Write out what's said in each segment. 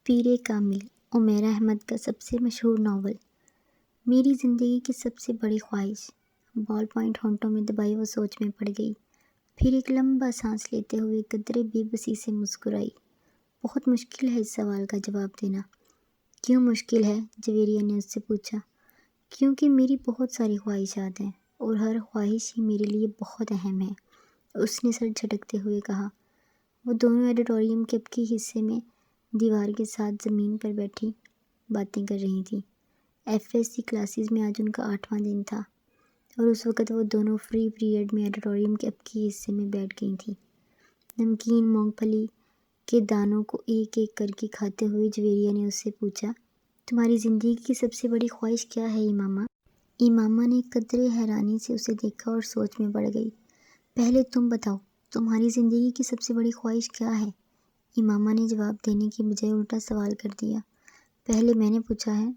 پیر کامل عمیر احمد کا سب سے مشہور ناول۔ میری زندگی کی سب سے بڑی خواہش۔ بال پوائنٹ ہونٹوں میں دبائی وہ سوچ میں پڑ گئی، پھر ایک لمبا سانس لیتے ہوئے قدرے بے بسی سے مسکرائی۔ بہت مشکل ہے اس سوال کا جواب دینا۔ کیوں مشکل ہے؟ جویریہ نے اس سے پوچھا۔ کیونکہ میری بہت ساری خواہشات ہیں اور ہر خواہش ہی میرے لیے بہت اہم ہے، اس نے سر جھٹکتے ہوئے کہا۔ وہ دونوں آڈیٹوریم کے ابکی حصے میں دیوار کے ساتھ زمین پر بیٹھی باتیں کر رہی تھیں۔ ایف ایس سی کلاسز میں آج ان کا 8واں دن تھا اور اس وقت وہ دونوں فری پیریڈ میں آڈیٹوریم کے ابکی حصے میں بیٹھ گئی تھیں۔ نمکین مونگ پھلی کے دانوں کو ایک ایک کر کے کھاتے ہوئے جویریہ نے اس سے پوچھا، تمہاری زندگی کی سب سے بڑی خواہش کیا ہے امامہ؟ امامہ نے قدرے حیرانی سے اسے دیکھا اور سوچ میں پڑ گئی۔ پہلے تم بتاؤ، تمہاری زندگی کی سب سے بڑی خواہش کیا ہے؟ امامہ نے جواب دینے کی بجائے الٹا سوال کر دیا۔ پہلے میں نے پوچھا ہے،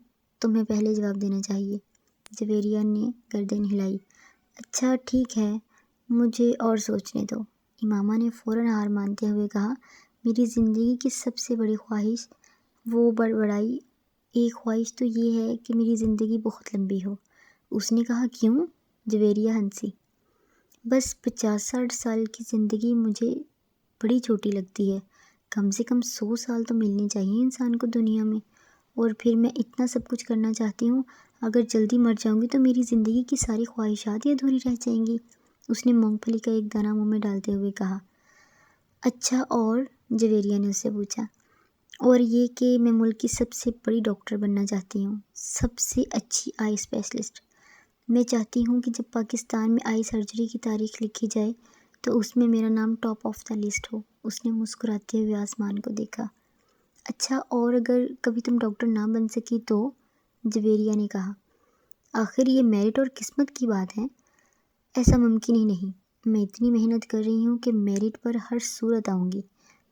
تمہیں پہلے جواب دینا چاہیے۔ جویریہ نے گردن ہلائی۔ اچھا ٹھیک ہے، مجھے اور سوچنے دو۔ امامہ نے فوراً ہار مانتے ہوئے کہا، میری زندگی کی سب سے بڑی خواہش۔ وہ بڑبڑائی، ایک خواہش تو یہ ہے کہ میری زندگی بہت لمبی ہو۔ اس نے کہا، کیوں؟ جویریہ ہنسی۔ بس 50-60 سال کی زندگی مجھے بڑی چھوٹی لگتی ہے۔ کم سے کم 100 سال تو ملنے چاہیے انسان کو دنیا میں، اور پھر میں اتنا سب کچھ کرنا چاہتی ہوں، اگر جلدی مر جاؤں گی تو میری زندگی کی ساری خواہشات ہی ادھوری رہ جائیں گی۔ اس نے مونگ پھلی کا ایک دانہ منہ میں ڈالتے ہوئے کہا۔ اچھا اور؟ جویریہ نے اس سے پوچھا۔ اور یہ کہ میں ملک کی سب سے بڑی ڈاکٹر بننا چاہتی ہوں، سب سے اچھی آئی اسپیشلسٹ۔ میں چاہتی ہوں کہ جب پاکستان میں آئی سرجری کی تاریخ لکھی جائے تو اس میں میرا نام ٹاپ آف دا لسٹ ہو۔ اس نے مسکراتے ہوئے آسمان کو دیکھا۔ اچھا اور اگر کبھی تم ڈاکٹر نہ بن سکی تو؟ جویریہ نے کہا۔ آخر یہ میرٹ اور قسمت کی بات ہے، ایسا ممکن ہی نہیں۔ میں اتنی محنت کر رہی ہوں کہ میرٹ پر ہر صورت آؤں گی۔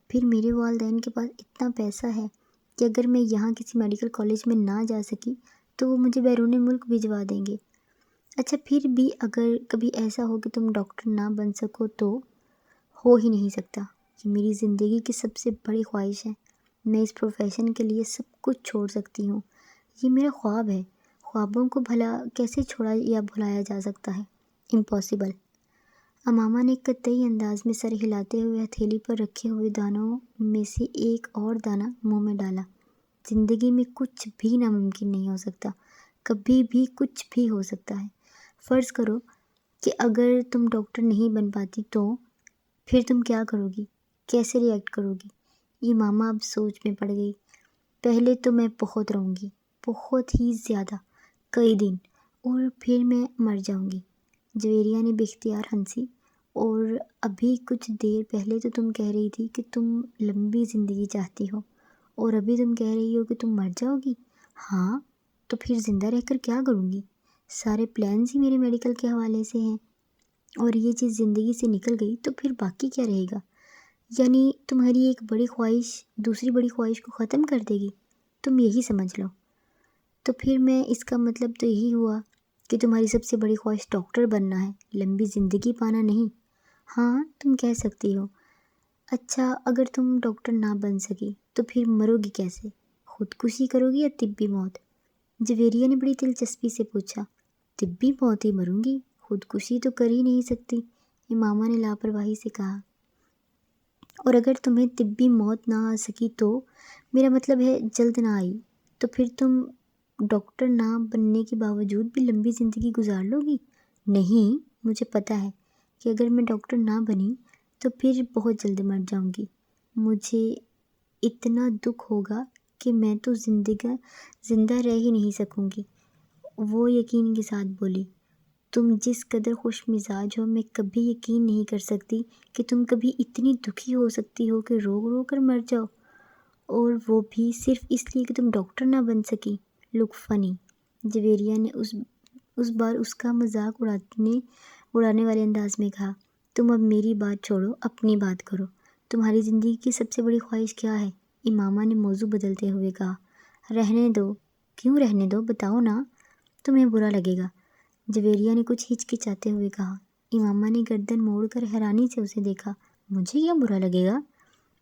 پھر میرے والدین کے پاس اتنا پیسہ ہے کہ اگر میں یہاں کسی میڈیکل کالج میں نہ جا سکی تو وہ مجھے بیرون ملک بھجوا دیں گے۔ اچھا پھر بھی اگر کبھی ایسا ہو کہ تم ڈاکٹر نہ بن سکو تو؟ ہو ہی نہیں سکتا۔ یہ میری زندگی کی سب سے بڑی خواہش ہے۔ میں اس پروفیشن کے لیے سب کچھ چھوڑ سکتی ہوں۔ یہ میرا خواب ہے۔ خوابوں کو بھلا کیسے چھوڑا یا بھلایا جا سکتا ہے؟ امپاسبل۔ امامہ نے قطعی انداز میں سر ہلاتے ہوئے ہتھیلی پر رکھے ہوئے دانوں میں سے ایک اور دانہ منہ میں ڈالا۔ زندگی میں کچھ بھی ناممکن نہیں ہو سکتا، کبھی بھی کچھ بھی ہو سکتا ہے۔ فرض کرو کہ اگر تم ڈاکٹر نہیں بن پاتی تو پھر تم کیا کرو گی؟ کیسے ری ایکٹ کرو گی؟ امامہ اب سوچ میں پڑ گئی۔ پہلے تو میں بہت روں گی، بہت ہی زیادہ، کئی دن، اور پھر میں مر جاؤں گی۔ جویریہ نے بے اختیار ہنسی۔ اور ابھی کچھ دیر پہلے تو تم کہہ رہی تھی کہ تم لمبی زندگی چاہتی ہو، اور ابھی تم کہہ رہی ہو کہ تم مر جاؤ گی۔ ہاں، تو پھر زندہ رہ کر کیا کروں گی؟ سارے پلانز ہی میرے میڈیکل کے حوالے سے ہیں، اور یہ چیز زندگی سے نکل گئی تو پھر باقی کیا رہے گا؟ یعنی تمہاری ایک بڑی خواہش دوسری بڑی خواہش کو ختم کر دے گی؟ تم یہی سمجھ لو۔ تو پھر میں اس کا مطلب تو یہی ہوا کہ تمہاری سب سے بڑی خواہش ڈاکٹر بننا ہے، لمبی زندگی پانا نہیں۔ ہاں، تم کہہ سکتی ہو۔ اچھا اگر تم ڈاکٹر نہ بن سکی تو پھر مرو گی کیسے؟ خودکشی کرو گی یا طبی موت؟ جویریہ نے بڑی دلچسپی سے پوچھا۔ طبی موت ہی مروں گی، خودکشی تو کر ہی نہیں سکتی، امامہ نے لاپرواہی سے کہا۔ اور اگر تمہیں طبی موت نہ آ سکی تو؟ میرا مطلب ہے جلد نہ آئی تو پھر تم ڈاکٹر نہ بننے کے باوجود بھی لمبی زندگی گزار لو گی؟ نہیں، مجھے پتہ ہے کہ اگر میں ڈاکٹر نہ بنی تو پھر بہت جلد مر جاؤں گی۔ مجھے اتنا دکھ ہوگا کہ میں تو زندہ رہ ہی نہیں سکوں گی۔ وہ یقین کے ساتھ بولی، تم جس قدر خوش مزاج ہو، میں کبھی یقین نہیں کر سکتی کہ تم کبھی اتنی دکھی ہو سکتی ہو کہ رو رو کر مر جاؤ، اور وہ بھی صرف اس لیے کہ تم ڈاکٹر نہ بن سکی۔ لک فنی، جویریہ نے اس بار اس کا مذاق اڑانے والے انداز میں کہا۔ تم اب میری بات چھوڑو، اپنی بات کرو۔ تمہاری زندگی کی سب سے بڑی خواہش کیا ہے؟ امامہ نے موضوع بدلتے ہوئے کہا۔ رہنے دو۔ کیوں رہنے دو؟ بتاؤ نا، تمہیں برا لگے گا، جویریہ نے کچھ ہچکچاتے ہوئے کہا۔ امامہ نے گردن موڑ کر حیرانی سے اسے دیکھا۔ مجھے کیا برا لگے گا؟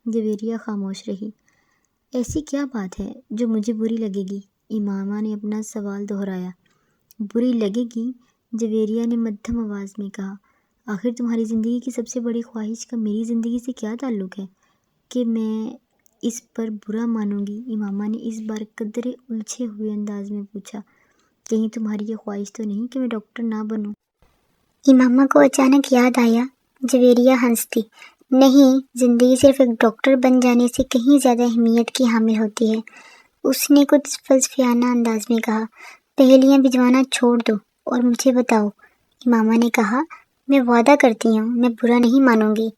جویریہ خاموش رہی۔ ایسی کیا بات ہے جو مجھے بری لگے گی؟ امامہ نے اپنا سوال دہرایا۔ بری لگے گی؟ جویریہ نے مدھم آواز میں کہا۔ آخر تمہاری زندگی کی سب سے بڑی خواہش کا میری زندگی سے کیا تعلق ہے کہ میں اس پر برا مانوں گی؟ امامہ نے اس بار قدرے الجھے ہوئے انداز میں پوچھا۔ کہیں تمہاری یہ خواہش تو نہیں کہ میں ڈاکٹر نہ بنوں؟ امامہ کو اچانک یاد آیا۔ جویریہ ہنس دی۔ نہیں، زندگی صرف ایک ڈاکٹر بن جانے سے کہیں زیادہ اہمیت کی حامل ہوتی ہے۔ اس نے کچھ فلسفیانہ انداز میں کہا۔ پہیلیاں بجھوانا چھوڑ دو اور مجھے بتاؤ۔ امامہ نے کہا۔ میں وعدہ کرتی ہوں میں برا نہیں مانوں گی۔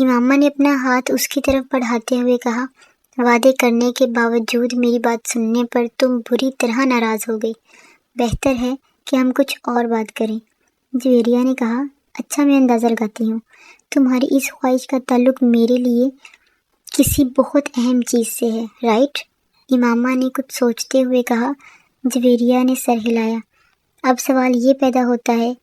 امامہ نے اپنا ہاتھ اس کی طرف بڑھاتے ہوئے کہا۔ وعدے کرنے کے باوجود میری بات سننے پر تم بری طرح ناراض ہو گئی۔ بہتر ہے کہ ہم کچھ اور بات کریں۔ جویریہ نے کہا۔ اچھا، میں اندازہ لگاتی ہوں تمہاری اس خواہش کا تعلق میرے لیے کسی بہت اہم چیز سے ہے، رائٹ؟ امامہ نے کچھ سوچتے ہوئے کہا۔ جویریہ نے سر ہلایا۔ اب سوال یہ پیدا ہوتا ہے